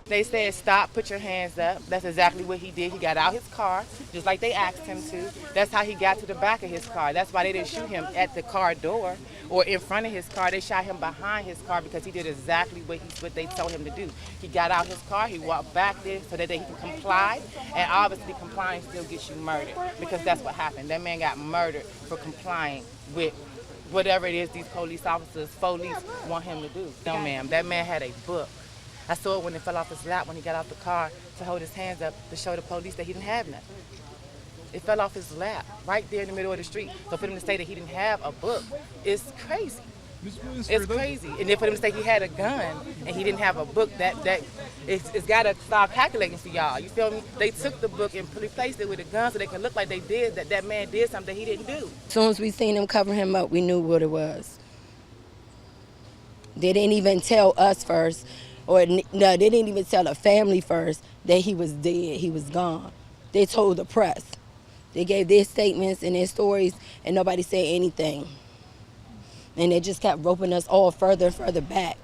They said, stop, put your hands up. That's exactly what he did. He got out his car, just like they asked him to. That's how he got to the back of his car. That's why they didn't shoot him at the car door or in front of his car. They shot him behind his car because he did exactly what they told him to do. He got out his car, he walked back there so that he can comply, and obviously complying still gets you murdered because that's what happened. That man got murdered for complying with whatever it is these police officers want him to do. No, ma'am, that man had a book. I saw it when it fell off his lap when he got out the car to hold his hands up to show the police that he didn't have nothing. It fell off his lap right there in the middle of the street. So for them to say that he didn't have a book, it's crazy. It's crazy. And then for them to say he had a gun and he didn't have a book, it's got to start calculating for y'all. You feel me? They took the book and replaced it with a gun so they can look like they did, that man did something he didn't do. As soon as we seen him cover him up, we knew what it was. They didn't even tell us first. Or no, they didn't even tell the family first that he was dead, he was gone. They told the press. They gave their statements and their stories, and nobody said anything. And they just kept roping us all further and further back.